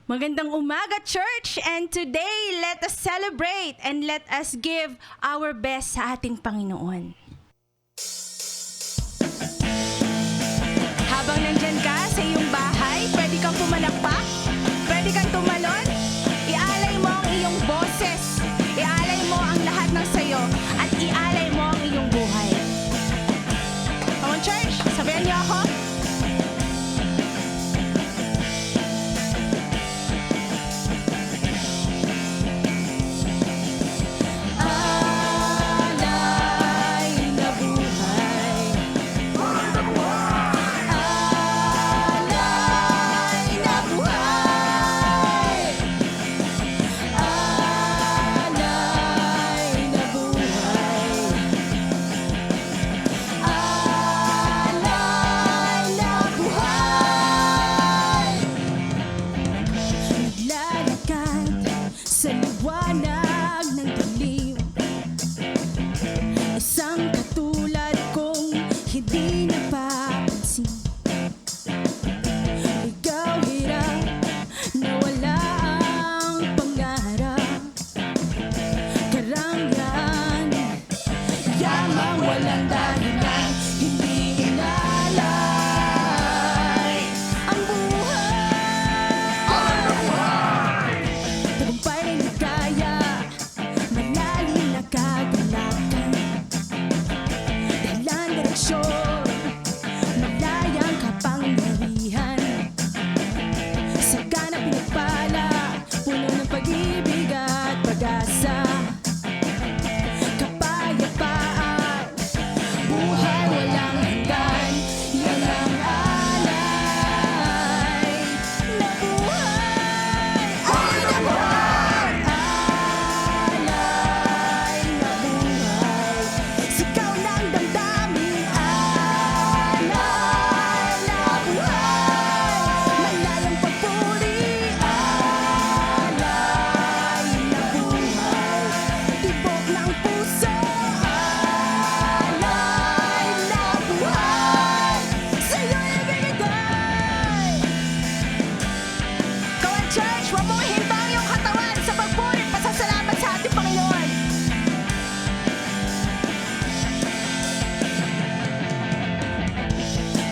Magandang umaga, church! And today, let us celebrate and let us give our best sa ating Panginoon. Habang nandyan ka sa iyong bahay, pwede kang pumalakpak, pwede kang tumalon, ialay mo ang iyong boses, ialay mo ang lahat ng sayo, at ialay mo ang iyong buhay. Come on, church! Sabayan niyo ako. Sa liwanag ng dilim, isang katulad kong hindi napapansin. Ikaw hirap na wala ang pangarap, karangyaan, yamang walang dahilan, hindi inalay ang buhay. Tagumpay na ligaya, malalim na kagalakan, dahilan direksyon, malayang kapangyarihan, sagana pinagpala, puno ng pag-ibig at pag-asa, kapayapaan, buhay walang hanggan, yan ang alay na buhay. Alay na buhay! Alay na buhay, sigaw ng damdamin. Alay na buhay, malayang pagpuri. Alay na buhay, tibok ng puso. Alay na buhay, sa'yo'y ibinigay. Come on, church! Huwag mong himbang yung katawan sa pagpuri at pasasalamat sa ating Panginoon.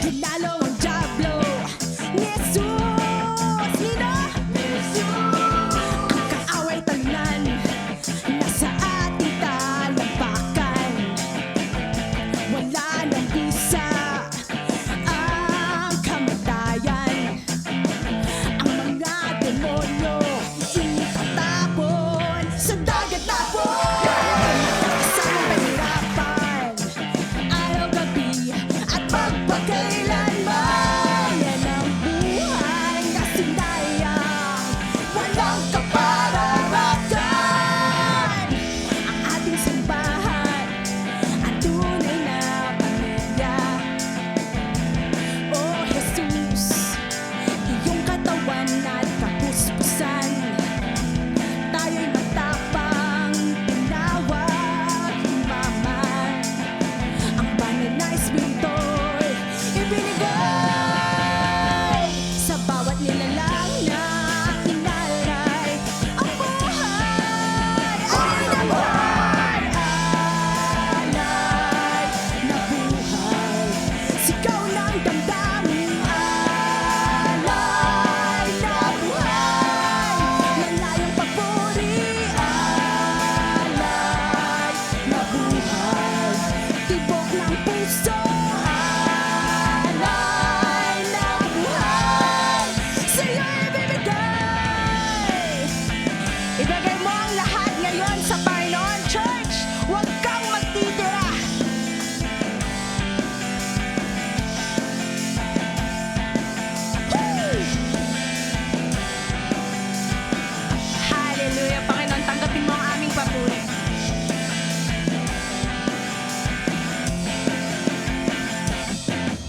Tinalo ang diablo ni Jesus. Nino? Ang kaaway talunan, nasa ating talampakan. Wala nang bisa ang kamatayan. Ang mga demonyo itatapon sa dagat na po. Isang pahirapan, araw-gabi at magpakailanman. Yan ang buhay na sinayang walang kapararakan. Ang ating simbahan, ang tunay na pamilya. Oh Jesus, iyong katawan at kapuspusan, tayo'y matapang, tinawag, umaman. Ang banal na espiritu'y ibinigay sa bawat nilalang na inalay ang buhay. Alay na buhay! Alay na buhay, sigaw ng damdamin. Alay na buhay, malayang pagpuri. Alay na buhay, tibok ng puso. Alay na buhay, sa'yo'y ibibigay. Ibigay mo ang lahat ngayon sa Panginoon, church! Huwag kang magtitira! Hallelujah, Panginoon, tanggapin mo ang aming papuri.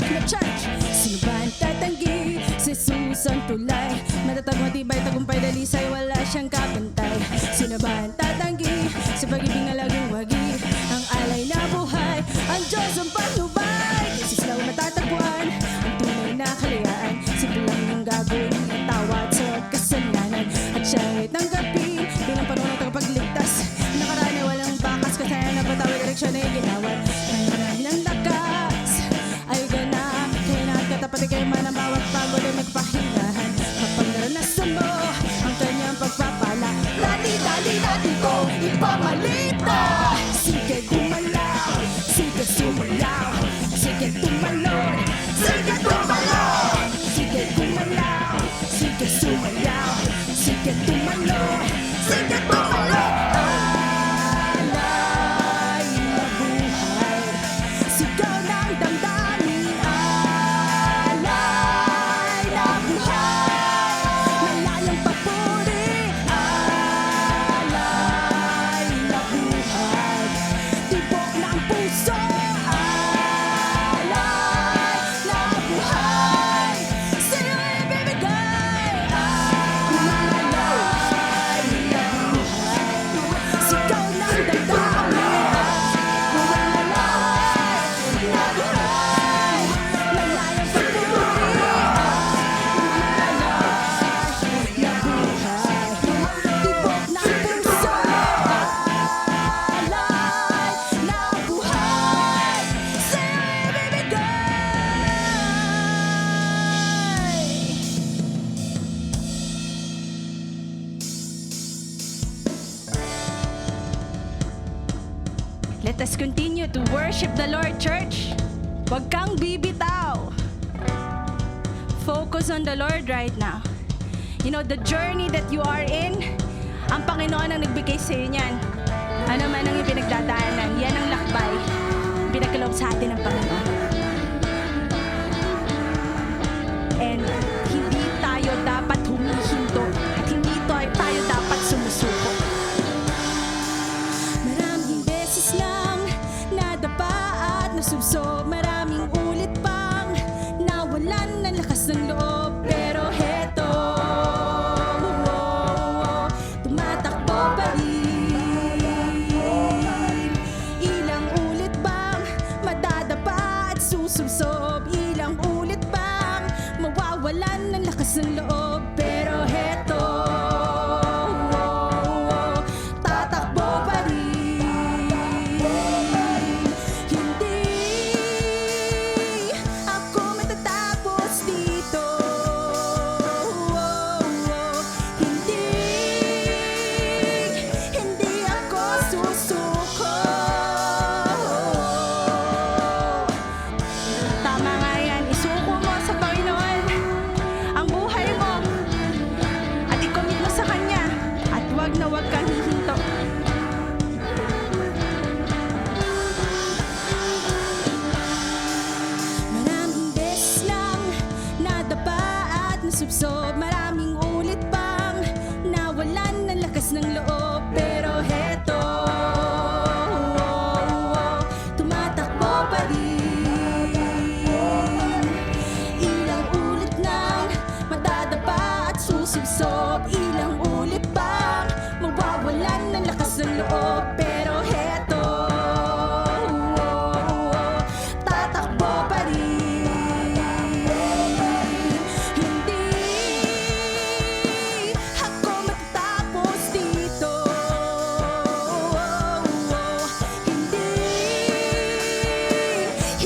Na church, sino ba ang tatanggi? Si Jesus ang tulay, matatag, matibay, tagumpay, dalisay, wala siyang kapantay. Sino ba ang tatanggi? Sa pag-ibig na laging wagi, ang alay na buhay, ang Diyos ang patnubay. Jesus lang matatagpuan, ang tunay na kalayaan, simple lang yung gagawin, ang tawad sa kasalanan. balita. Sige gumalaw, sige sumayaw, sige tumalon, sige tumalon. Sige gumalaw, sige sumayaw, sige tumalon, sige tumalon. Alay na buhay, sigaw ng damdamin. Alay na buhay, malayang papuri. Alay na buhay, tibok ng puso. Alay na buhay, sa'yo'y ibibigay. Alay na buhay, sigaw ng damdamin. Alay na buhay, malayang papuri. Na buhay, tibok ng puso. Alay na buhay, sa'yo'y ibibigay. Let us continue to worship the Lord, church. Huwag kang bibitaw. Focus on the Lord right now. You know, the journey that you are in, ang Panginoon ang nagbigay sa iyo niyan. Ano man ang ipinagdadaanan, yan ang lakbay. Pinagkaloob sa atin ng Panginoon. And hindi tayo dapat humihinto at hindi tayo dapat sumusuko. Maraming beses nang nadapa at nasubsob, maraming ulit pang nawalan ng lakas ng loob. Pero heto, tumatakbo pa rin. Ilang ulit bang madadapa at susubsob? Ilang ulit bang mawawalan ng lakas ng loob? Pero heto, tatakbo pa rin. Hindi ako matatapos dito. Hindi ako susuko. Tama nga yan, isuko mo sa Panginoon ang buhay mo at i-commit mo sa Kanya at wag na wag kang hihinto. Maraming beses lang nadapa at nasubsob, maraming ulit pang nawalan ng lakas ng loob. Pero heto, tumatakbo pa rin. Ilang ulit nang madadapa at susubsob, ilang ulit pang mawawalan ng lakas ng loob. Pero heto, tatakbo pa rin. Hindi ako matatapos dito.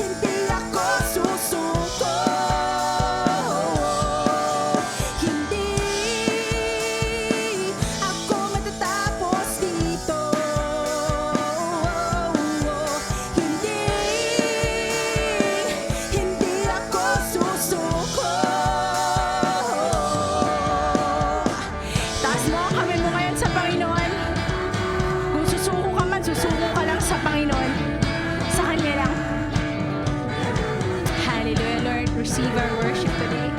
Hindi ako susuko. Hindi ako matatapos dito. Hindi ako susuko. Taas mo ang kamay mo ngayon sa Panginoon. Kung susuko ka man, susuko ka lang sa Panginoon. Sa Kanya lang. Hallelujah, Lord. Receive our worship today.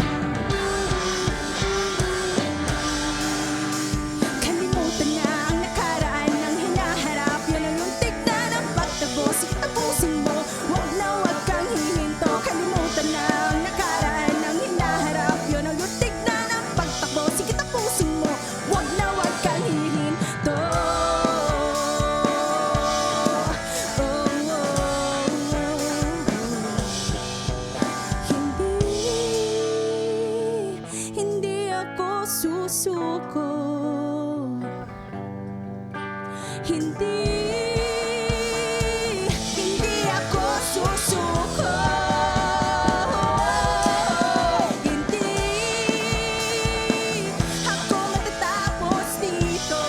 Kalimutan na ang nakaraan ng hinaharap. Yan ang luntik na ng pagtagbo. Sige, tapusin mo. Wag na wag kang hihinto. Kalimutan na ang nakaraan ng hinaharap. Yan ang luntik na ng pagtakbo. Sige, tapusin mo. Wag na wag kang hihinto. Hindi ako susuko. Hindi ako susuko. Hindi ako matatapos dito.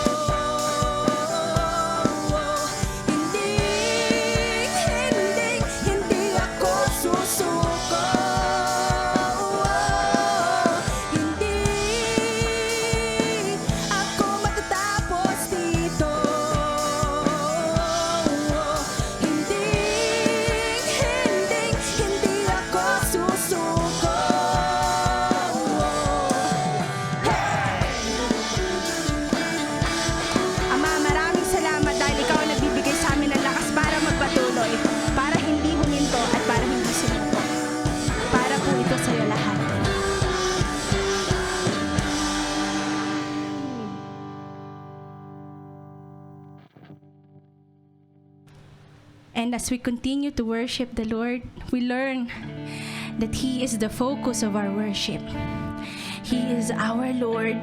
And as we continue to worship the Lord, we learn that He is the focus of our worship. He is our Lord.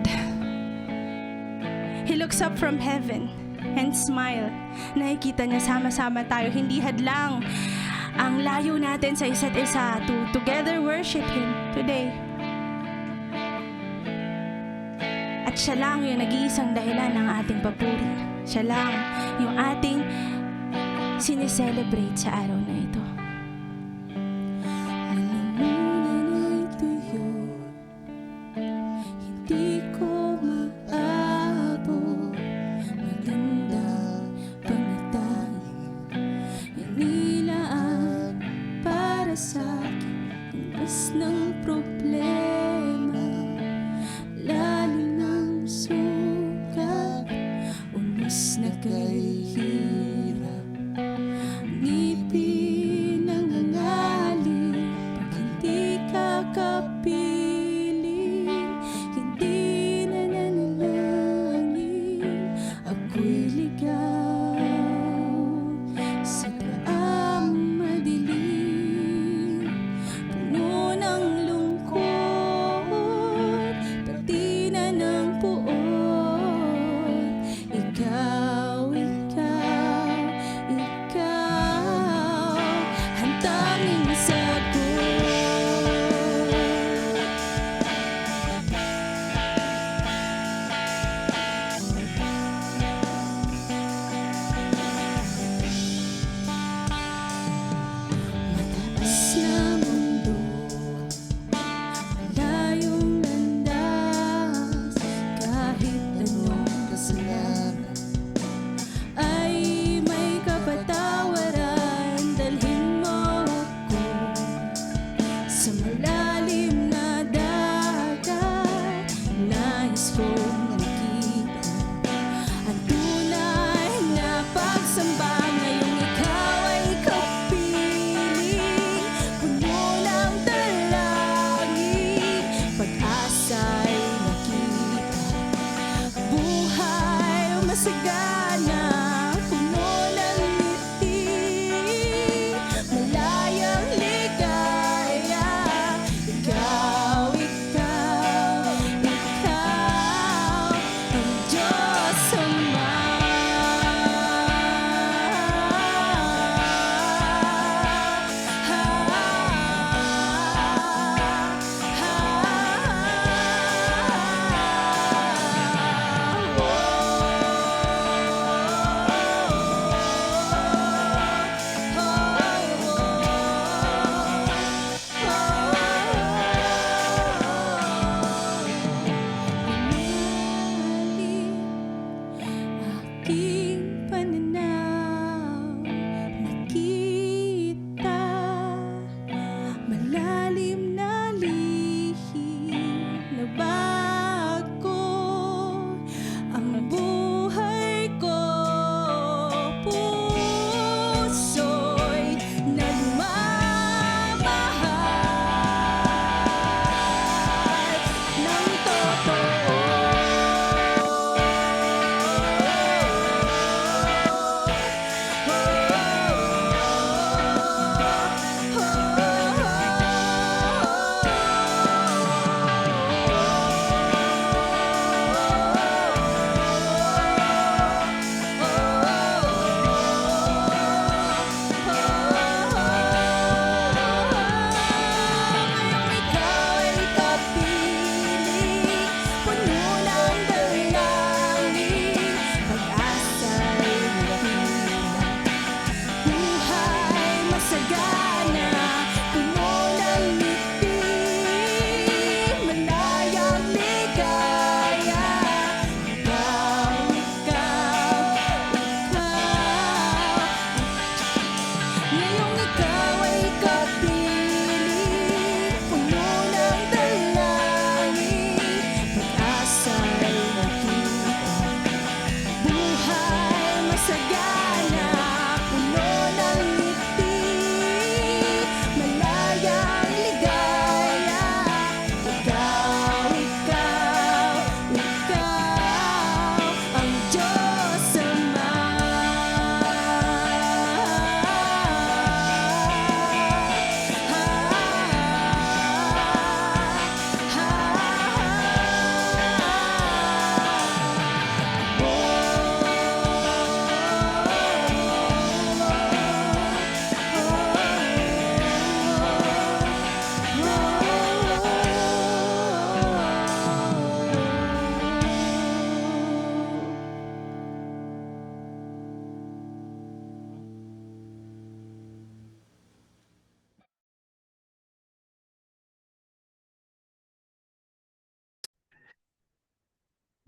He looks up from heaven and smile. Nakikita niya sama-sama tayo. Hindi hadlang ang layo natin sa isa't isa to together worship Him today. At siya lang yung nag-iisang dahilan ng ating papuri. Siya lang yung ating sineselebrate sa araw na ito. Lalamunan ay tuyo, hindi ko maabot. Magandang pangitain, inilaan para sa akin. Imbes ng problema, lalim ng sugat, unos na kay hirap. Ngipin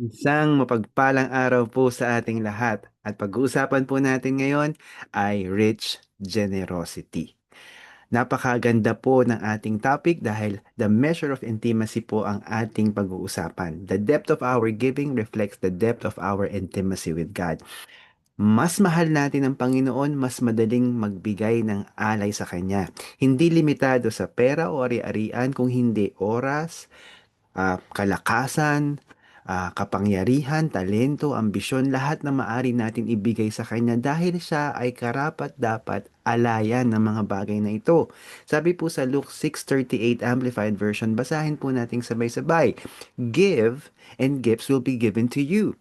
Isang mapagpalang araw po sa ating lahat at pag-uusapan po natin ngayon ay rich generosity. Napakaganda po ng ating topic dahil the measure of intimacy po ang ating pag-uusapan. The depth of our giving reflects the depth of our intimacy with God. Mas mahal natin ang Panginoon, mas madaling magbigay ng alay sa Kanya. Hindi limitado sa pera o ari-arian, kung hindi oras, kalakasan, kapangyarihan, talento, ambisyon, lahat na maari natin ibigay sa Kanya dahil siya ay karapat-dapat alayan ng mga bagay na ito. Sabi po sa Luke 6:38 Amplified Version, basahin po natin sabay-sabay. Give, and gifts will be given to you.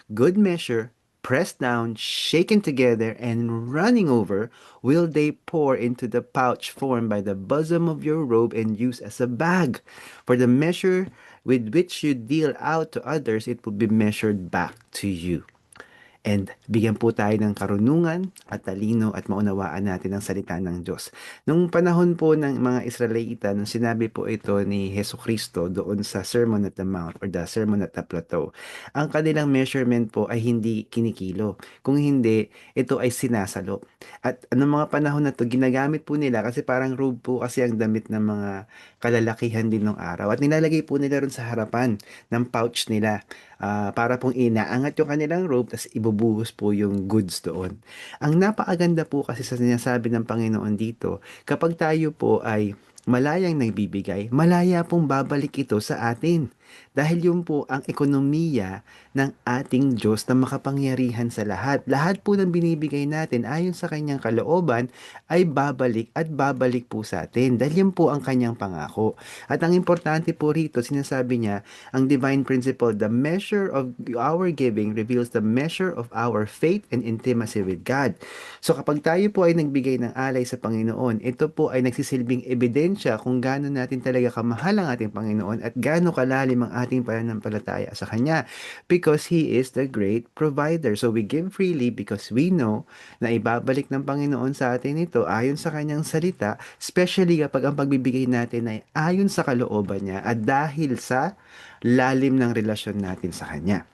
Good measure, pressed down, shaken together, and running over, will they pour into the pouch formed by the bosom of your robe and use as a bag. For the measure with which you deal out to others, it will be measured back to you. And bigyan po tayo ng karunungan at talino at maunawaan natin ang salita ng Diyos. Nung panahon po ng mga Israelita, nung sinabi po ito ni Heso Kristo doon sa Sermon at the Mount or the Sermon at the Plateau, ang kanilang measurement po ay hindi kinikilo. Kung hindi, ito ay sinasalo. At anong mga panahon na to, ginagamit po nila kasi parang robe po kasi ang damit ng mga kalalakihan din ng araw. At nilalagay po nila ron sa harapan ng pouch nila para pong inaangat yung kanilang rope tapos ibubuhos po yung goods doon. Ang napakaganda po kasi sa sinasabi ng Panginoon dito, kapag tayo po ay malayang nagbibigay, malaya pong babalik ito sa atin. Dahil yun po ang ekonomiya ng ating Diyos na makapangyarihan sa lahat. Lahat po ng binibigay natin ayon sa kanyang kalooban ay babalik at babalik po sa atin. Dahil yun po ang kanyang pangako. At ang importante po rito, sinasabi niya, ang divine principle, the measure of our giving reveals the measure of our faith and intimacy with God. So kapag tayo po ay nagbigay ng alay sa Panginoon, ito po ay nagsisilbing ebidensya kung gaano natin talaga kamahal ang ating Panginoon at gaano kalalim ang ating pananampalataya sa Kanya. Because He is the great provider. So we give freely because we know na ibabalik ng Panginoon sa atin ito ayon sa Kanyang salita, especially kapag ang pagbibigay natin ay ayon sa kalooban niya at dahil sa lalim ng relasyon natin sa Kanya.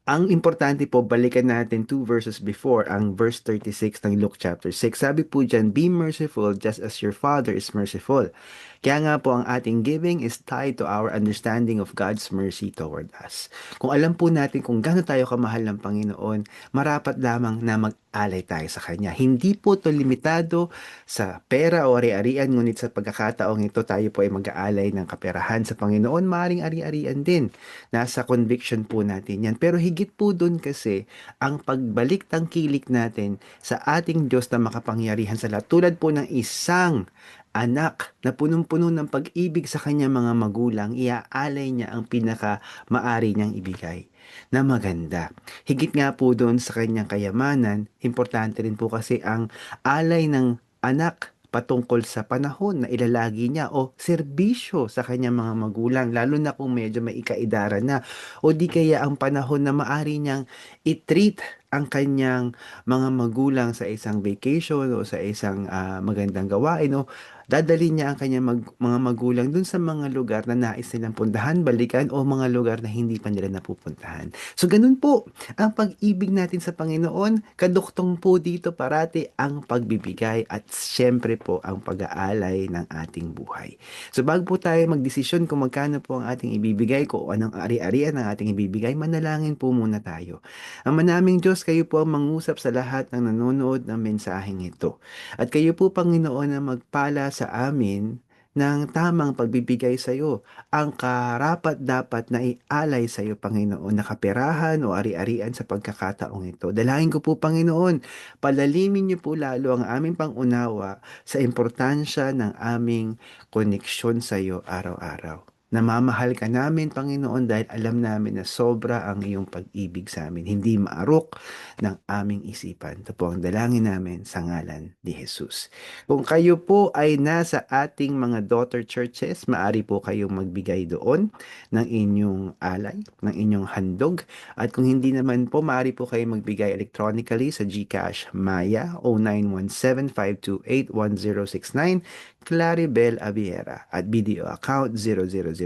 Ang importante po, balikan natin 2 verses before, ang verse 36 ng Luke chapter 6. Sabi po dyan, be merciful just as your Father is merciful. Kaya nga po ang ating giving is tied to our understanding of God's mercy toward us. Kung alam po natin kung gaano tayo kamahal ng Panginoon, marapat lamang na mag-alay tayo sa Kanya. Hindi po to limitado sa pera o ari-arian, ngunit sa pagkakataong ito tayo po ay mag-aalay ng kaperahan sa Panginoon, maring ari-arian din. Nasa conviction po natin yan. Pero higit po dun kasi ang pagbalik tangkilik natin sa ating Diyos na makapangyarihan sa lahat. Tulad po ng isang anak na punong-puno ng pag-ibig sa kanyang mga magulang, iaalay niya ang pinaka maari niyang ibigay na maganda. Higit nga po doon sa kanyang kayamanan, importante rin po kasi ang alay ng anak patungkol sa panahon na ilalagi niya o serbisyo sa kanyang mga magulang, lalo na kung medyo may ikaedara na o di kaya ang panahon na maari niyang i-treat ang kanyang mga magulang sa isang vacation o sa isang magandang gawain o dadalhin niya ang kanyang mga magulang dun sa mga lugar na nais nilang puntahan, balikan o mga lugar na hindi pa nila napupuntahan. So ganun po, ang pag-ibig natin sa Panginoon, kaduktong po dito parati ang pagbibigay at syempre po ang pag-aalay ng ating buhay. So bago po tayo magdesisyon kung magkano po ang ating ibibigay, kung anong ari-arian ang ating ibibigay, manalangin po muna tayo. Ang manaming Diyos, kayo po ang mangusap sa lahat ng nanonood ng mensaheng ito. At kayo po, Panginoon, na magpala sa amin ng tamang pagbibigay sa iyo. Ang karapat dapat na ialay sa iyo, Panginoon, na kaperahan o ari-arian sa pagkakataong ito. Dalangin ko po, Panginoon, palalimin niyo po lalo ang aming pangunawa sa importansya ng aming koneksyon sa iyo araw-araw. Namamahal ka namin, Panginoon, dahil alam namin na sobra ang iyong pag-ibig sa amin. Hindi maarok ng aming isipan. Ito po ang dalangin namin sa ngalan ni Jesus. Kung kayo po ay nasa ating mga daughter churches, maari po kayong magbigay doon ng inyong alay, ng inyong handog. At kung hindi naman po, maari po kayong magbigay electronically sa GCash Maya 0917-528-1069, Claribel Aviera at video account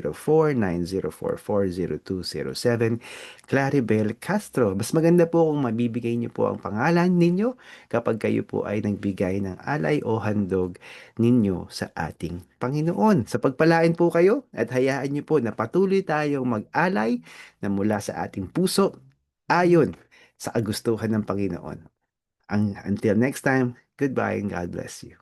0904-9044-0207. Claribel Castro. Mas maganda po kung mabibigay niyo po ang pangalan ninyo kapag kayo po ay nagbigay ng alay o handog ninyo sa ating Panginoon. Sa pagpalain po kayo at hayaan niyo po na patuloy tayong mag-alay na mula sa ating puso ayon sa kagustuhan ng Panginoon. Until next time, goodbye and God bless you.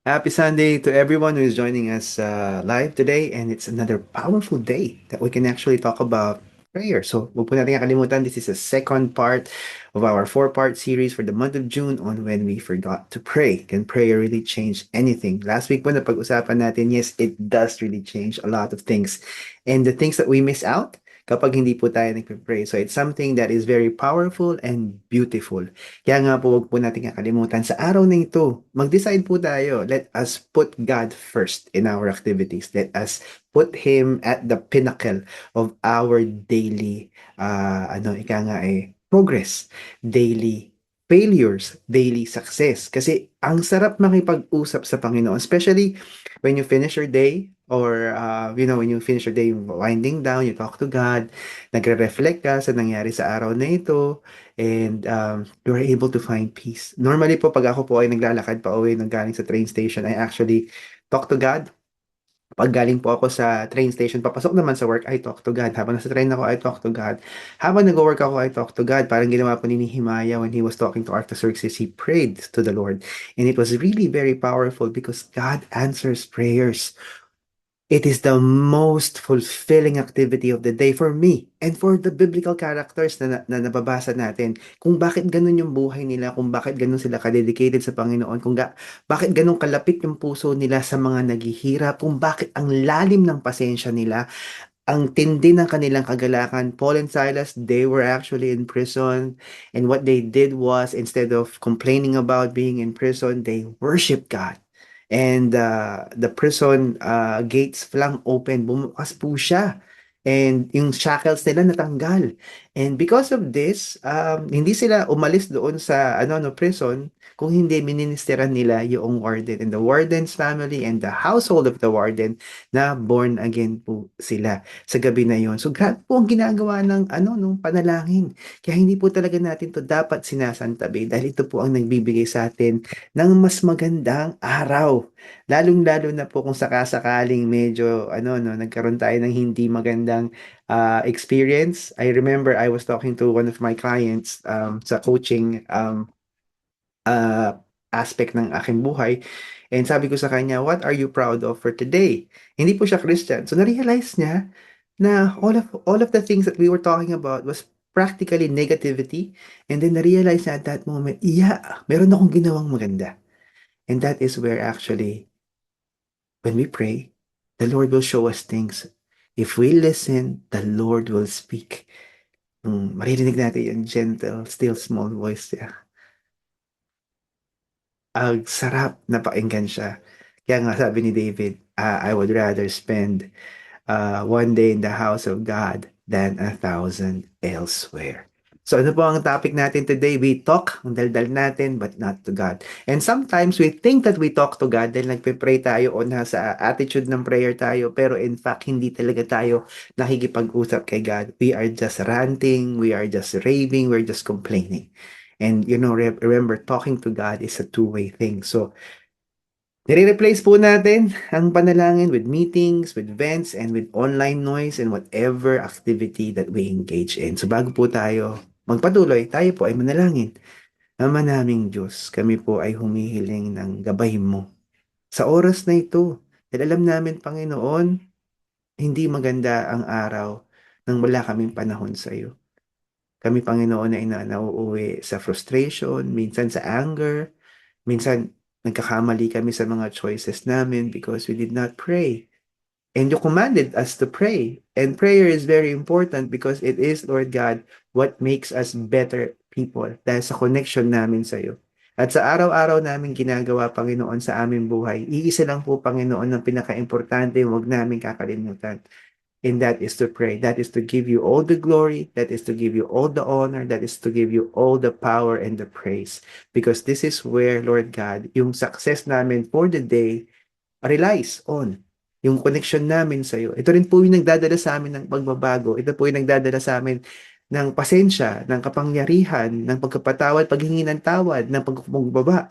Happy Sunday to everyone who is joining us live today, and it's another powerful day that we can actually talk about prayer. So, huwag po natin kakalimutan, this is the second part of our four-part series for the month of June on when we forgot to pray. Can prayer really change anything? Last week po napag-usapan natin, yes, it does really change a lot of things. And the things that we miss out kapag hindi po tayo nagpe-pray. So, it's something that is very powerful and beautiful. Kaya nga po, wag po natin kakalimutan. Sa araw na ito, mag-decide po tayo. Let us put God first in our activities. Let us put Him at the pinnacle of our daily, progress, daily failures, daily success. Kasi ang sarap makipag-usap sa Panginoon, especially when you finish your day or, when you finish your day, winding down, you talk to God, nagre-reflect ka sa nangyari sa araw na ito, and you're able to find peace. Normally po, pag ako po ay naglalakad pa uwi nang galing sa train station, I actually talk to God. Pag galing po ako sa train station, papasok naman sa work, I talk to God. Habang nasa train ako, I talk to God. Habang nag-work ako, I talk to God. Parang ginawa po ni Nehemiah when he was talking to Artaxerxes, he prayed to the Lord. And it was really very powerful because God answers prayers. It is the most fulfilling activity of the day for me and for the biblical characters na nababasa natin. Kung bakit ganun yung buhay nila, kung bakit ganun sila kadedicated sa Panginoon, bakit ganun kalapit yung puso nila sa mga naghihirap, kung bakit ang lalim ng pasensya nila, ang tindi ng kanilang kagalakan. Paul and Silas, they were actually in prison, and what they did was, instead of complaining about being in prison, they worshiped God. And the prison gates flang open, bumukas po siya. And yung shackles nila natanggal. And because of this, hindi sila umalis doon sa prison kung hindi ministeran nila yung warden and the warden's family and the household of the warden na born again po sila sa gabi na yon. So grabe po ang ginagawa ng nung panalangin. Kaya hindi po talaga natin to dapat sinasantabi dahil ito po ang nagbibigay sa atin ng mas magandang araw. Lalong-lalo na po kung sakasakaling medyo nagkaroon tayo ng hindi magandang experience. I remember I was talking to one of my clients sa coaching aspect ng aking buhay. And sabi ko sa kanya, what are you proud of for today? Hindi po siya Christian. So na-realize niya na all of the things that we were talking about was practically negativity. And then na-realize niya at that moment, yeah, meron akong ginawang maganda. And that is where actually, when we pray, the Lord will show us things. If we listen, the Lord will speak. Maririnig natin yung gentle, still small voice niya. Ang sarap na pakinggan siya. Kaya nga sabi ni David, I would rather spend one day in the house of God than 1,000 elsewhere. So ano po ang topic natin today? We talk, ang daldal natin, but not to God. And sometimes we think that we talk to God dahil nagpe-pray tayo o nasa attitude ng prayer tayo, pero in fact, hindi talaga tayo nakikipag-usap kay God. We are just ranting, we are just raving, we're just complaining. And remember, talking to God is a two-way thing. So, nire-replace po natin ang panalangin with meetings, with events, and with online noise and whatever activity that we engage in. So bago po tayo magpatuloy, tayo po ay manalangin. Ama naming Diyos, kami po ay humihiling ng gabay mo. Sa oras na ito, dahil alam namin, Panginoon, hindi maganda ang araw nang wala kaming panahon sa iyo. Kami, Panginoon, ay nauuwi sa frustration, minsan sa anger, minsan nagkakamali kami sa mga choices namin because we did not pray. And you commanded us to pray. And prayer is very important because it is, Lord God, what makes us better people dahil sa connection namin sa iyo. At sa araw-araw namin ginagawa, Panginoon, sa aming buhay, iisa lang po, Panginoon, ang pinaka-importante, huwag namin kakalimutan. And that is to pray. That is to give you all the glory. That is to give you all the honor. That is to give you all the power and the praise. Because this is where, Lord God, yung success namin for the day relies on yung connection namin sa iyo. Ito rin po yung nagdadala sa amin ng pagbabago. Ito po yung nagdadala sa amin ng pasensya, ng kapangyarihan, ng pagkapatawad, paghingi ng tawad, ng pagkukumbaba.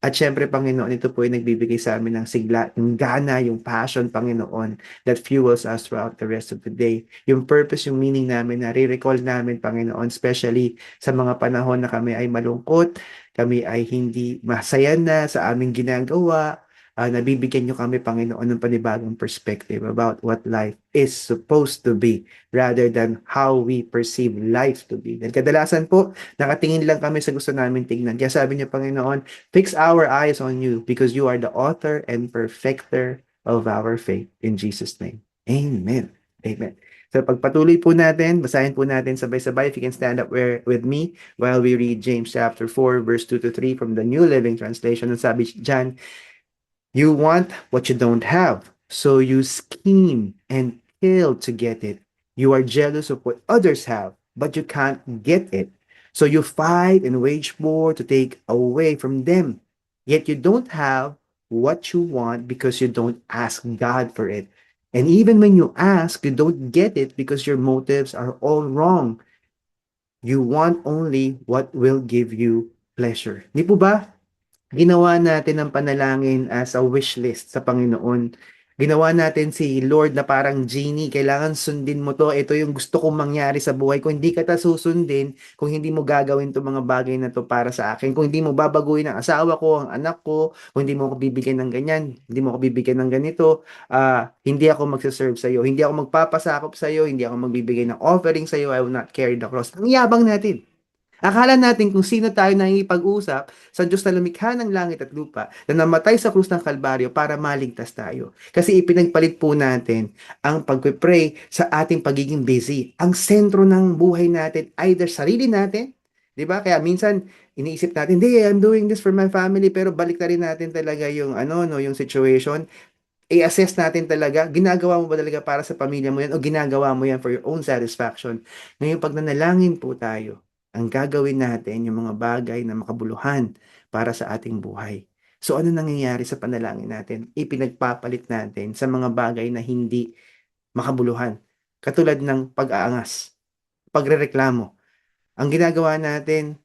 At syempre, Panginoon, ito po yung nagbibigay sa amin ng sigla, yung gana, yung passion, Panginoon, that fuels us throughout the rest of the day. Yung purpose, yung meaning namin na re-recall namin, Panginoon, especially sa mga panahon na kami ay malungkot, kami ay hindi masaya na sa aming ginagawa, nabibigyan nyo kami, Panginoon, ng panibagong perspective about what life is supposed to be rather than how we perceive life to be. Dahil kadalasan po, nakatingin lang kami sa gusto namin tingnan. Kaya sabi niyo, Panginoon, fix our eyes on you because you are the author and perfecter of our faith. In Jesus' name. Amen. Amen. So pagpatuloy po natin, basahin po natin sabay-sabay. If you can stand up with me while we read James chapter 4, verse 2 to 3 from the New Living Translation. And sabi dyan, you want what you don't have, so you scheme and kill to get it. You are jealous of what others have, but you can't get it. So you fight and wage war to take away from them. Yet you don't have what you want because you don't ask God for it. And even when you ask, you don't get it because your motives are all wrong. You want only what will give you pleasure. Di po ba? Ginawa natin ang panalangin as a wish list sa Panginoon. Ginawa natin si Lord na parang genie, kailangan sundin mo to. Ito yung gusto kong mangyari sa buhay ko. Hindi ka ta susundin kung hindi mo gagawin to mga bagay na to para sa akin. Kung hindi mo babaguhin ang asawa ko, ang anak ko, kung hindi mo ako bibigyan ng ganyan, hindi mo ako bibigyan ng ganito, hindi ako magsaserve sa iyo. Hindi ako magpapasakop sa iyo, hindi ako magbibigay ng offering sa iyo. I will not carry the cross. Ang yabang natin. Akala natin kung sino tayo nakikipag-usap sa Diyos na lumikha ng langit at lupa na namatay sa krus ng Kalbaryo para maligtas tayo. Kasi ipinagpalit po natin ang pag-pray sa ating pagiging busy. Ang sentro ng buhay natin, either sarili natin, di ba? Kaya minsan, iniisip natin, hindi, I'm doing this for my family, pero balik na rin natin talaga yung, yung situation. I-assess natin talaga, ginagawa mo ba talaga para sa pamilya mo yan o ginagawa mo yan for your own satisfaction. Ngayon, pag nanalangin po tayo, ang gagawin natin yung mga bagay na makabuluhan para sa ating buhay. So ano nangyayari sa panalangin natin? Ipinagpapalit natin sa mga bagay na hindi makabuluhan. Katulad ng pag-aangas, pagrereklamo. Ang ginagawa natin,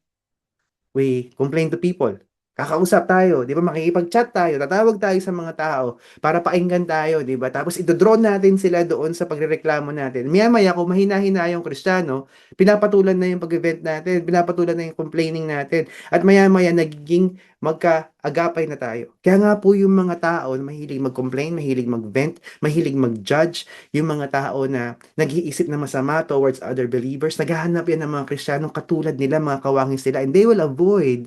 we complain to people. Kakausap tayo, di ba? Makikipag-chat tayo, tatawag tayo sa mga tao para pakinggan tayo, di ba? Tapos ito-draw natin sila doon sa pagrereklamo natin. Maya-maya kung mahina-hina yung Kristiyano, pinapatulan na yung pag-event natin, pinapatulan na yung complaining natin. At maya-maya nagiging magka-agapay na tayo. Kaya nga po yung mga tao na mahilig mag-complain, mahilig mag-vent, mahilig mag-judge, yung mga tao na nag-iisip na masama towards other believers, naghahanap yan ng mga Kristiyanong katulad nila, mga kawangis sila, and they will avoid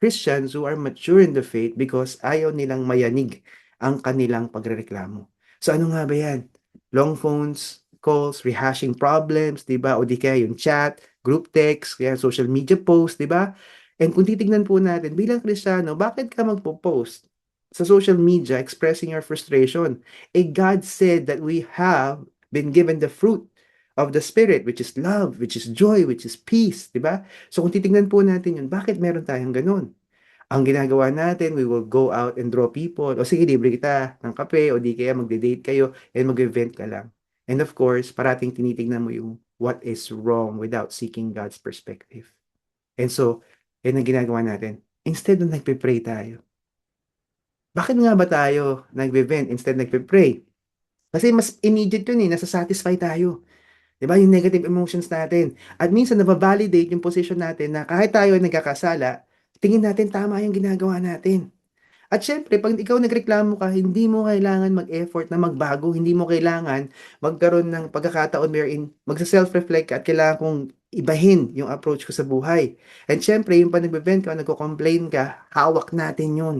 Christians who are mature in the faith because ayaw nilang mayanig ang kanilang pagrereklamo. So ano nga ba yan? Long phones, calls, rehashing problems, di ba? O di kaya yung chat, group text, kaya social media post, di ba? And kung titignan po natin, bilang Kristiyano, bakit ka magpo-post sa social media expressing your frustration? God said that we have been given the fruit of the Spirit, which is love, which is joy, which is peace, di ba? So kung titignan po natin yun, bakit meron tayong ganun? Ang ginagawa natin, we will go out and draw people. O sige, libre kita ng kape, o di kaya magde-date kayo, and mag-event ka lang. And of course, parating tinitignan mo yung what is wrong without seeking God's perspective. And so, yan ang ginagawa natin. Instead na nagpe-pray tayo. Bakit nga ba tayo nag-event instead nagpe-pray? Kasi mas immediate yun nasa-satisfy tayo. Diba? Yung negative emotions natin. At minsan, nababalidate yung position natin na kahit tayo ay nagkakasala, tingin natin tama yung ginagawa natin. At syempre, pag ikaw nagreklamo ka, hindi mo kailangan mag-effort na magbago. Hindi mo kailangan magkaroon ng pagkakataon wherein magsa-self-reflect ka at kailangan kong ibahin yung approach ko sa buhay. And syempre, yung pag nagbe-vent ka, nagko-complain ka, hawak natin yun.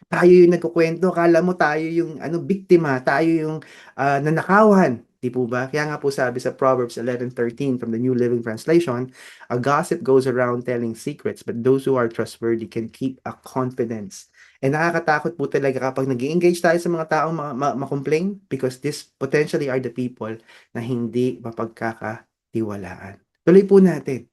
Tayo yung nagkukwento, kala mo tayo yung biktima, tayo yung nanakawan. Di po ba? Kaya nga po sabi sa Proverbs 11:13 from the New Living Translation, a gossip goes around telling secrets, but those who are trustworthy can keep a confidence. And nakakatakot po talaga kapag nag-engage tayo sa mga taong ma-complain because this potentially are the people na hindi mapagkakatiwalaan. Tuloy po natin.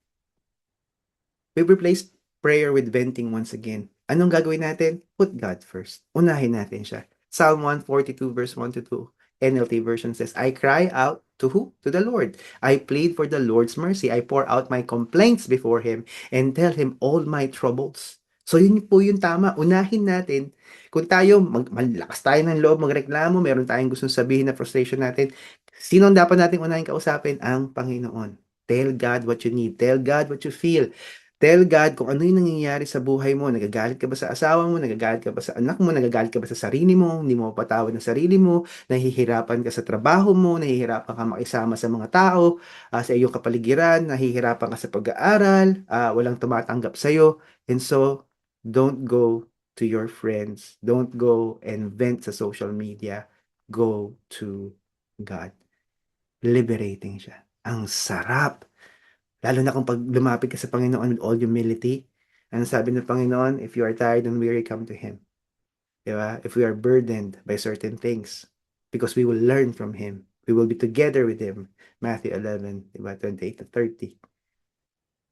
We replace prayer with venting once again. Anong gagawin natin? Put God first. Unahin natin siya. Psalm 142 verse 1 to 2. NLT version says, I cry out to who? To the Lord. I plead for the Lord's mercy. I pour out my complaints before Him and tell Him all my troubles. So yun po yung tama. Unahin natin. Kung tayo, malakas tayo ng loob, magreklamo, meron tayong gustong sabihin na frustration natin, sino ang dapat nating unahin kausapin? Ang Panginoon. Tell God what you need. Tell God what you feel. Tell God kung ano yung nangyayari sa buhay mo. Nagagalit ka ba sa asawa mo? Nagagalit ka ba sa anak mo? Nagagalit ka ba sa sarili mo? Hindi mo mapatawad ng sarili mo? Nahihirapan ka sa trabaho mo? Nahihirapan ka makisama sa mga tao, sa iyong kapaligiran? Nahihirapan ka sa pag-aaral? Walang tumatanggap sa'yo? And so, don't go to your friends. Don't go and vent sa social media. Go to God. Liberating siya. Ang sarap. Lalo na kung pag lumapit ka sa Panginoon with all humility, ano sabi ng Panginoon? If you are tired and weary, come to Him. Diba? If we are burdened by certain things, because we will learn from Him. We will be together with Him. Matthew 11, diba? 28 to 30.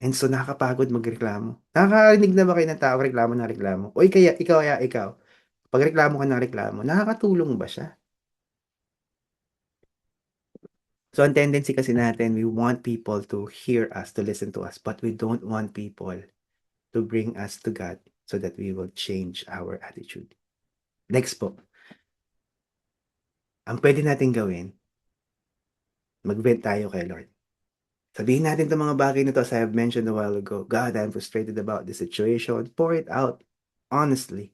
And so, nakakapagod magreklamo. Nakakarinig na ba kayo ng tao reklamo na reklamo? O ikaw, pag reklamo ka ng reklamo, nakakatulong ba siya? So, ang tendency kasi natin, we want people to hear us, to listen to us, but we don't want people to bring us to God so that we will change our attitude. Next po, ang pwede natin gawin, mag-vent tayo kay Lord. Sabihin natin itong mga bagay na to, as I have mentioned a while ago. God, I'm frustrated about this situation. Pour it out, honestly.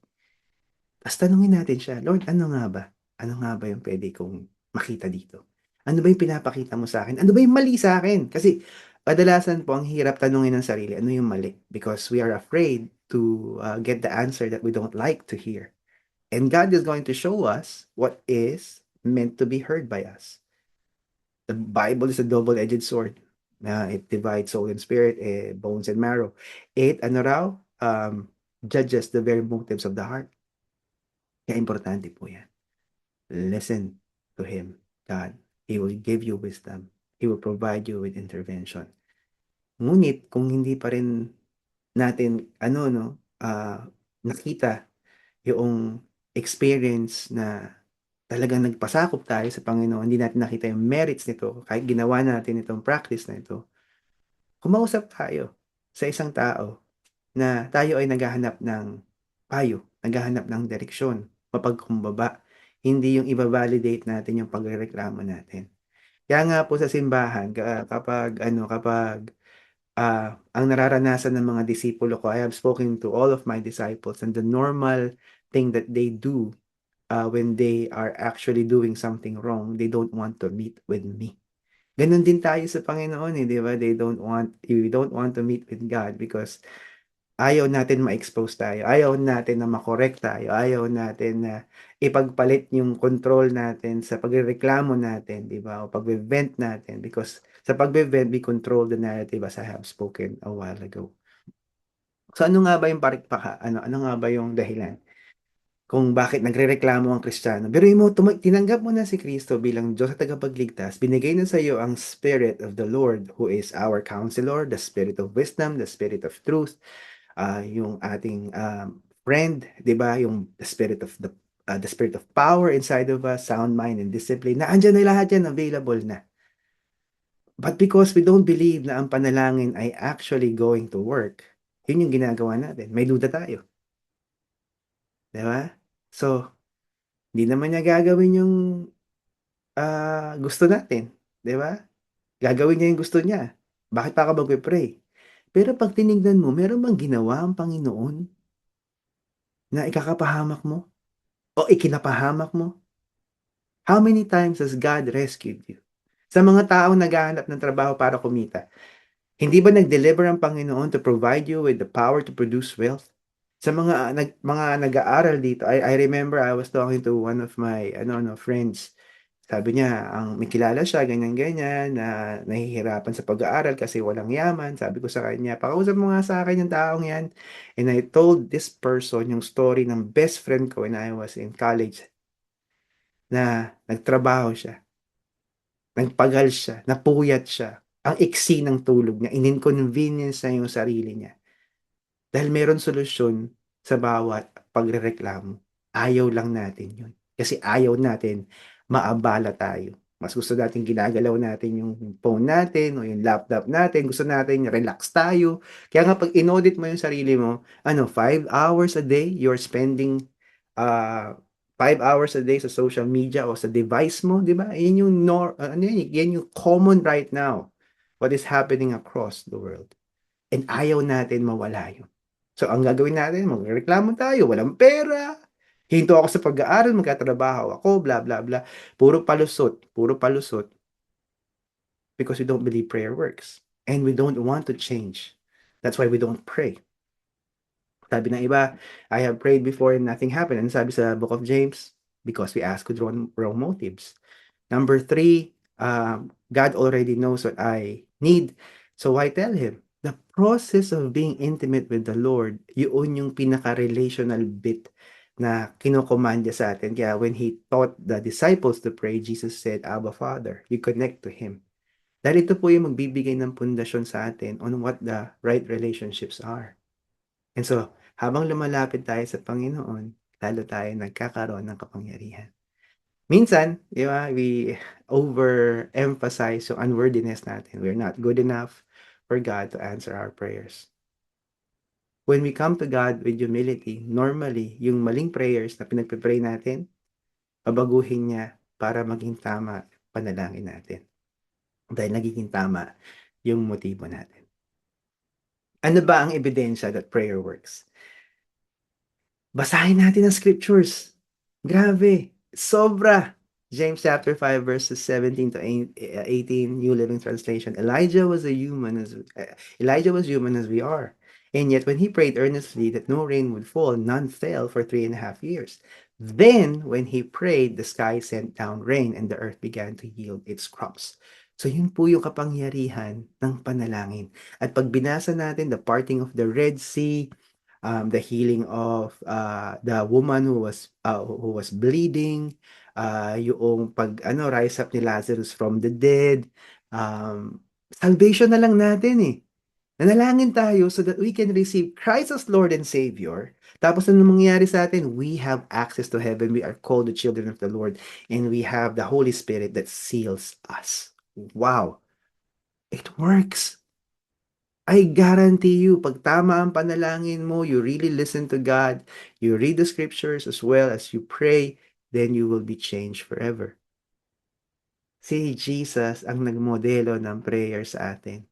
Tapos tanungin natin siya, Lord, ano nga ba? Ano nga ba yung pwede kong makita dito? Ano ba yung pinapakita mo sa akin? Ano ba yung mali sa akin? Kasi kadalasan po ang hirap tanungin ng sarili, ano yung mali? Because we are afraid to get the answer that we don't like to hear. And God is going to show us what is meant to be heard by us. The Bible is a double-edged sword. It divides soul and spirit, bones and marrow. It, judges the very motives of the heart. Kaya importante po yan. Listen to Him, God. He will give you wisdom. He will provide you with intervention. Ngunit kung hindi pa rin natin nakita yung experience na talagang nagpasakop tayo sa Panginoon, hindi natin nakita yung merits nito, kahit ginawa natin itong practice na ito, kumausap tayo sa isang tao na tayo ay naghahanap ng payo, naghahanap ng direksyon, mapagkumbaba, hindi yung i-validate natin yung pagrereklamo natin. Kaya nga po sa simbahan, kapag ang nararanasan ng mga disipulo ko, I have spoken to all of my disciples, and the normal thing that they do when they are actually doing something wrong, they don't want to meet with me. Ganon din tayo sa Panginoon, di ba? We don't want to meet with God because ayaw natin ma-expose tayo, ayaw natin na makorek tayo, ayaw natin na ipagpalit yung control natin sa pagrereklamo natin, di ba? O pagbe-vent natin, because sa pagbe-vent, we control the narrative as I have spoken a while ago. So ano nga ba yung ano nga ba yung dahilan kung bakit nagrereklamo ang Kristiyano? Biruin mo, tinanggap mo na si Kristo bilang Diyos at tagapagligtas, binigay na sa iyo ang Spirit of the Lord, who is our counselor, the Spirit of wisdom, the Spirit of truth, yung ating friend, 'di ba? Yung the spirit of power inside of us, sound mind and discipline. Na andiyan na lahat 'yan, available na. But because we don't believe na ang panalangin ay actually going to work, yun yung ginagawa natin. May duda tayo. 'Di ba? So, hindi naman niya gagawin yung gusto natin, 'di ba? Gagawin niya yung gusto niya. Bakit pa ka magpe-pray? Pero pag tinignan mo, meron bang ginawa ang Panginoon na ikakapahamak mo o ikinapahamak mo? How many times has God rescued you? Sa mga taong naghahanap ng trabaho para kumita, hindi ba nag-deliver ang Panginoon to provide you with the power to produce wealth? Sa mga nag-aaral dito, I remember I was talking to one of my friends. Sabi niya, may kilala siya, ganyan-ganyan, na nahihirapan sa pag-aaral kasi walang yaman. Sabi ko sa kanya, pakausap mo nga sa akin yung taong yan. And I told this person yung story ng best friend ko when I was in college, na nagtrabaho siya, nagpagal siya, napuyat siya, ang iksi ng tulog niya, in-inconvenience na yung sarili niya. Dahil meron solusyon sa bawat pagrereklamo. Ayaw lang natin yun. Kasi ayaw natin maabala tayo. Mas gusto natin ginagalaw natin yung phone natin o yung laptop natin, gusto natin relax tayo. Kaya nga 'pag inaudit mo yung sarili mo, 5 hours a day you're spending, 5 hours a day sa social media o sa device mo, 'di ba? Yan yung yan yung common right now, what is happening across the world. And ayaw natin mawala yun. So ang gagawin natin, magrereklamo tayo, walang pera, hinto ako sa pag-aaral, magtatrabaho ako, bla bla bla. Puro palusot because we don't believe prayer works. And we don't want to change. That's why we don't pray. Sabi ng iba, I have prayed before and nothing happened. And sabi sa book of James, because we ask with wrong motives. Number 3, God already knows what I need. So why tell Him? The process of being intimate with the Lord, yun yung pinaka-relational bit na kinocommand niya sa atin. Kaya when He taught the disciples to pray, Jesus said, Abba Father, you connect to Him. Dahil ito po yung magbibigay ng pundasyon sa atin on what the right relationships are. And so, habang lumalapit tayo sa Panginoon, lalo tayo nagkakaroon ng kapangyarihan. Minsan, di ba, we overemphasize yung unworthiness natin. We're not good enough for God to answer our prayers. When we come to God with humility, normally, yung maling prayers na pinagpipray natin, babaguhin niya para maging tama panalangin natin. Dahil nagiging tama yung motibo natin. Ano ba ang ebidensya that prayer works? Basahin natin ang scriptures. Grabe, sobra. James chapter 5 verses 17 to 18, New Living Translation. Elijah was human as we are. And yet when he prayed earnestly that no rain would fall, none fell for 3.5 years. Then when he prayed, the sky sent down rain and the earth began to yield its crops. So yun po yung kapangyarihan ng panalangin. At pag binasa natin the parting of the Red Sea, the healing of the woman who was bleeding, yung rise up ni Lazarus from the dead, salvation na lang natin eh. Nanalangin tayo so that we can receive Christ as Lord and Savior. Tapos ano mangyayari sa atin? We have access to heaven. We are called the children of the Lord. And we have the Holy Spirit that seals us. Wow! It works! I guarantee you, pag tama ang panalangin mo, you really listen to God, you read the scriptures as well as you pray, then you will be changed forever. Si Jesus ang nagmodelo ng prayer sa atin.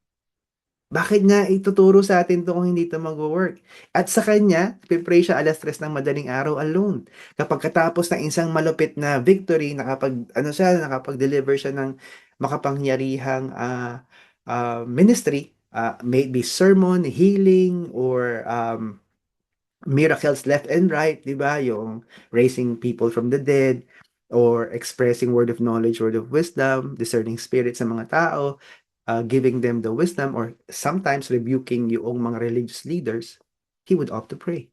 Bakit nga ituturo sa atin to kung hindi to mag-work? At sa kanya, pipray siya 3:00 ng madaling araw alone. Kapag katapos ng isang malupit na victory, nakapag-deliver siya ng makapangyarihang ministry, maybe sermon, healing, or miracles left and right, di ba? Yung raising people from the dead, or expressing word of knowledge, word of wisdom, discerning spirits sa mga tao, giving them the wisdom, or sometimes rebuking yung mga religious leaders, he would opt to pray.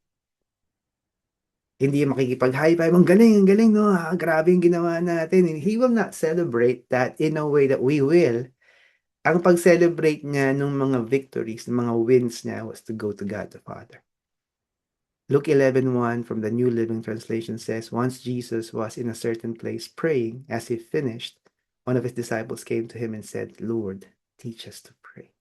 Hindi makikipag-high five, ang galing, no? Grabe yung ginawa natin. And he will not celebrate that in a way that we will. Ang pag-celebrate niya ng mga victories, ng mga wins niya was to go to God the Father. Luke 11:1 from the New Living Translation says, once Jesus was in a certain place praying, as he finished, one of his disciples came to him and said, Lord, teach us to pray.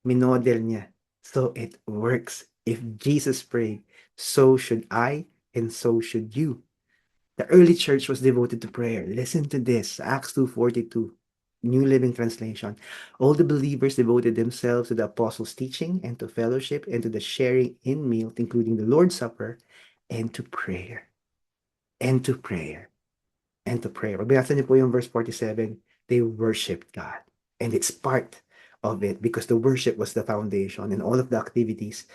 Minodel niya. So it works. If Jesus prayed, so should I and so should you. The early church was devoted to prayer. Listen to this, Acts 2:42, New Living Translation. All the believers devoted themselves to the apostles' teaching and to fellowship and to the sharing in meals, including the Lord's Supper, and to prayer. And to prayer. And to prayer. Pag binasa niyo po yung verse 47, they worshiped God. And it's part of it because the worship was the foundation and all of the activities.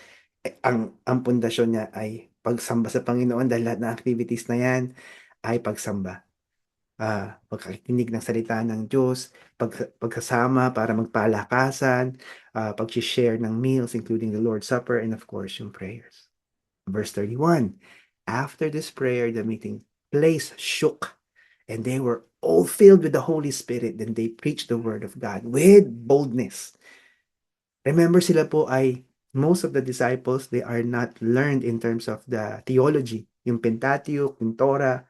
Ang pundasyon niya ay pagsamba sa Panginoon dahil lahat ng activities na yan ay pagsamba. Pagkakinig ng salita ng Diyos, pagkasama para magpalakasan, pag-share ng meals including the Lord's Supper, and of course yung prayers. Verse 31, after this prayer, the meeting place shook and they were all filled with the Holy Spirit. Then they preached the word of God with boldness. Remember, sila po ay, most of the disciples, they are not learned in terms of the theology, yung Pentateuch, yung Torah.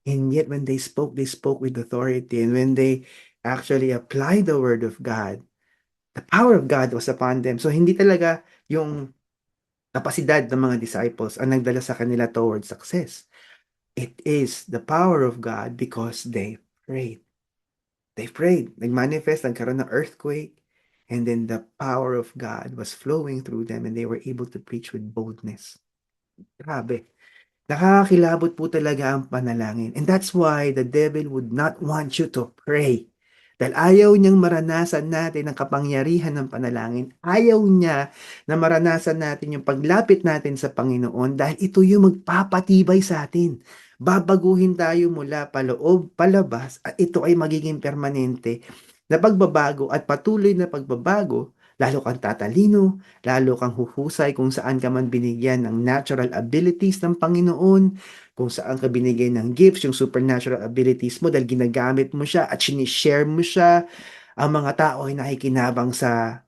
And yet when they spoke with authority. And when they actually applied the word of God, the power of God was upon them. So hindi talaga yung kapasidad ng mga disciples ang nagdala sa kanila towards success. It is the power of God because they prayed. They prayed. Nag-manifest, nagkaroon ng earthquake, and then the power of God was flowing through them and they were able to preach with boldness. Grabe. Nakakakilabot po talaga ang panalangin. And that's why the devil would not want you to pray. Dahil ayaw niyang maranasan natin ang kapangyarihan ng panalangin. Ayaw niya na maranasan natin yung paglapit natin sa Panginoon dahil ito yung magpapatibay sa atin. Babaguhin tayo mula paloob, palabas, at ito ay magiging permanente na pagbabago at patuloy na pagbabago. Lalo kang tatalino, lalo kang huhusay kung saan ka man binigyan ng natural abilities ng Panginoon, kung saan ka binigyan ng gifts, yung supernatural abilities mo dahil ginagamit mo siya at sinishare mo siya, ang mga tao ay nakikinabang sa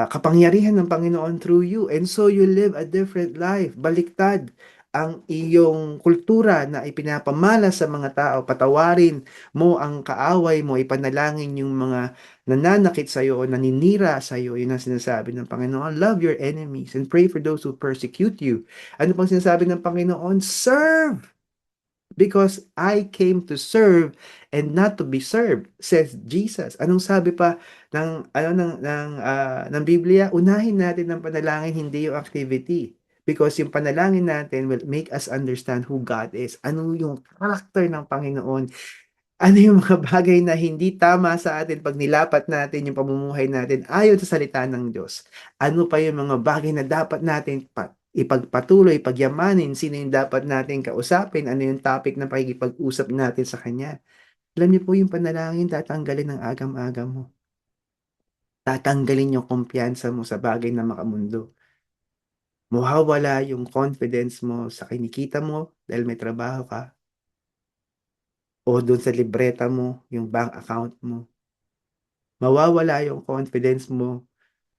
kapangyarihan ng Panginoon through you. And so you live a different life. Baliktad ang iyong kultura na ipinapamala sa mga tao. Patawarin mo ang kaaway mo, ipanalangin yung mga nananakit sa iyo o naninira sa iyo. Yun ang sinasabi ng Panginoon. Love your enemies and pray for those who persecute you. Ano pang sinasabi ng Panginoon? Serve! Because I came to serve and not to be served, says Jesus. Anong sabi pa ng Biblia? Unahin natin ang panalangin, hindi yung activity. Because yung panalangin natin will make us understand who God is. Ano yung character ng Panginoon. Ano yung mga bagay na hindi tama sa atin pag nilapat natin yung pamumuhay natin ayon sa salita ng Diyos. Ano pa yung mga bagay na dapat natin ipagpatuloy, pagyamanin, sino yung dapat natin kausapin, ano yung topic na pakikipag-usap natin sa Kanya. Alam niyo po yung panalangin, tatanggalin ng agam-agam mo. Tatanggalin yung kumpiyansa mo sa bagay na makamundo. Mawawala yung confidence mo sa kinikita mo dahil may trabaho ka o doon sa libreta mo, yung bank account mo. Mawawala yung confidence mo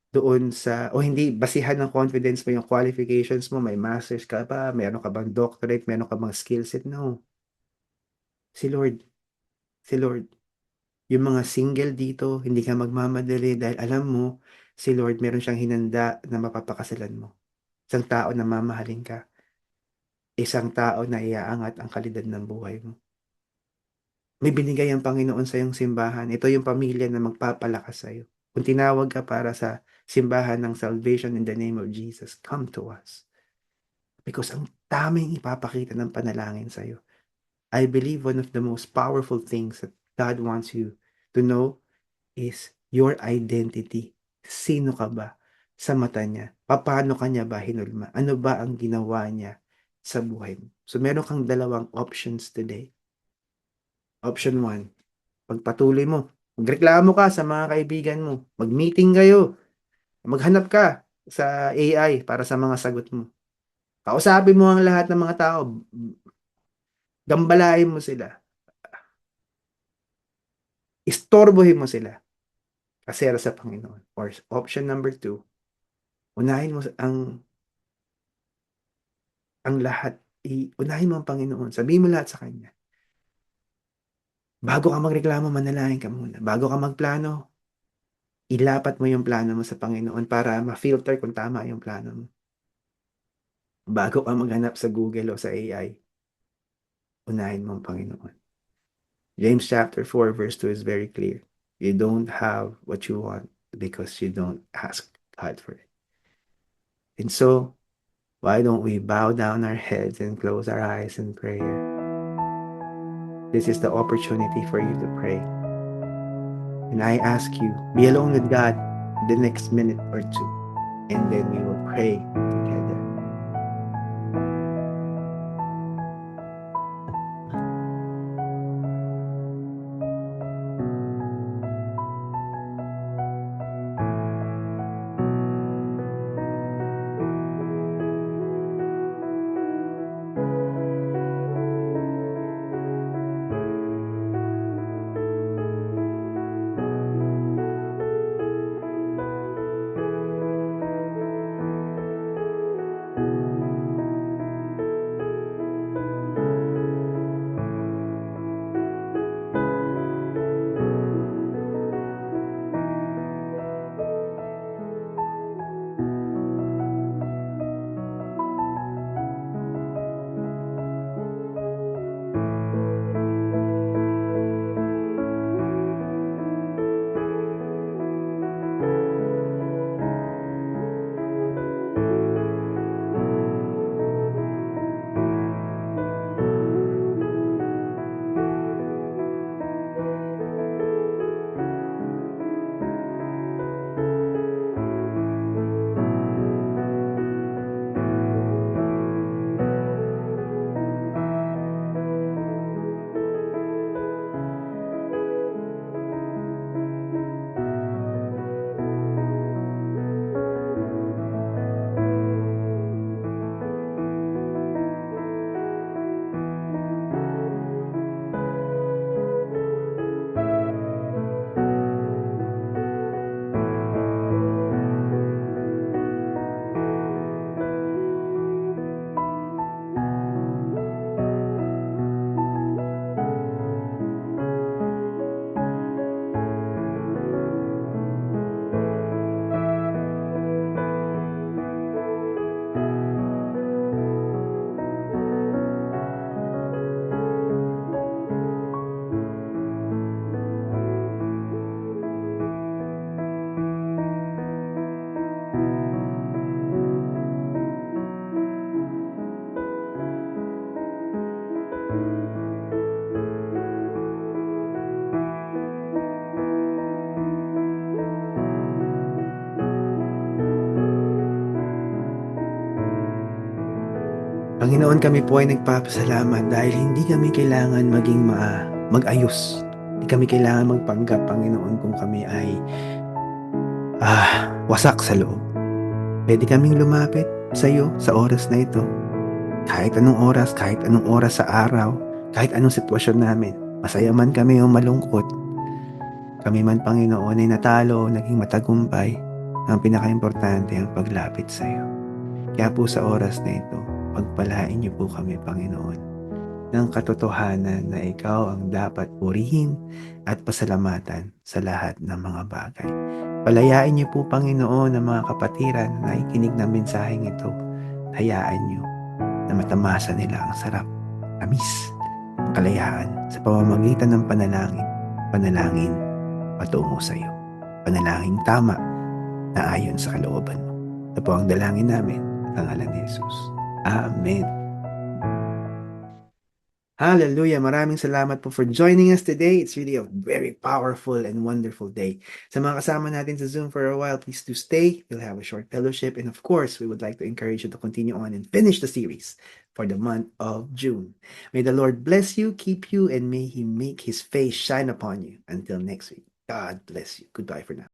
doon sa, o hindi, basihan ng confidence mo yung qualifications mo, may master's ka ba, meron ka bang doctorate, meron ka bang skill set, no. Si Lord, si Lord. Yung mga single dito, hindi ka magmamadali dahil alam mo, si Lord meron siyang hinanda na mapapakasalan mo. Isang tao na mamahalin ka. Isang tao na iaangat ang kalidad ng buhay mo. May binigay ang Panginoon sa iyong simbahan. Ito yung pamilya na magpapalakas sa iyo. Kung tinawag ka para sa simbahan ng salvation in the name of Jesus, come to us. Because ang daming ipapakita ng panalangin sa iyo. I believe one of the most powerful things that God wants you to know is your identity. Sino ka ba sa mata niya? Paano ka niya ba hinulma? Ano ba ang ginawa niya sa buhay mo? So meron kang dalawang options today. Option 1, pagpatuloy mo. Magreklamo ka sa mga kaibigan mo. Mag-meeting kayo. Maghanap ka sa AI para sa mga sagot mo. Kausapin mo ang lahat ng mga tao. Gambalain mo sila. Istorbohin mo sila. Kasera sa Panginoon. Or option number 2, unahin mo ang lahat. Unahin mo ang Panginoon. Sabihin mo lahat sa Kanya. Bago ka magreklamo, manalangin ka muna. Bago ka magplano, ilapat mo yung plano mo sa Panginoon para ma-filter kung tama yung plano mo. Bago ka maghanap sa Google o sa AI, unahin mo ang Panginoon. James chapter 4 verse 2 is very clear. You don't have what you want because you don't ask God for it. And so, why don't we bow down our heads and close our eyes in prayer? This is the opportunity for you to pray. And I ask you, be alone with God the next minute or two, and then we will pray together. Panginoon, kami po ay nagpapasalamat dahil hindi kami kailangan maging mag-ayos. Hindi kami kailangan magpanggap, Panginoon, kung kami ay wasak sa loob. Pwede kaming lumapit sa iyo sa oras na ito. Kahit anong oras sa araw, kahit anong sitwasyon namin. Masaya man kami o malungkot. Kami man, Panginoon, ay natalo o naging matagumpay. Ang pinaka-importante ang paglapit sa iyo. Kaya po sa oras na ito, pagpalain niyo po kami, Panginoon, ng katotohanan na ikaw ang dapat purihin at pasalamatan sa lahat ng mga bagay. Palayain niyo po, Panginoon, ang mga kapatiran na ikinig ng mensaheng ito. Hayaan niyo na matamasa nila ang sarap, tamis, ang kalayaan sa pamamagitan ng panalangin patungo sa iyo. Panalangin tama na ayon sa kalooban mo. Ito po ang dalangin namin sa ngalan ni Jesus. Amen. Hallelujah. Maraming salamat po for joining us today. It's really a very powerful and wonderful day. Sa mga kasama natin sa Zoom for a while, please do stay. We'll have a short fellowship. And of course, we would like to encourage you to continue on and finish the series for the month of June. May the Lord bless you, keep you, and may He make His face shine upon you. Until next week, God bless you. Goodbye for now.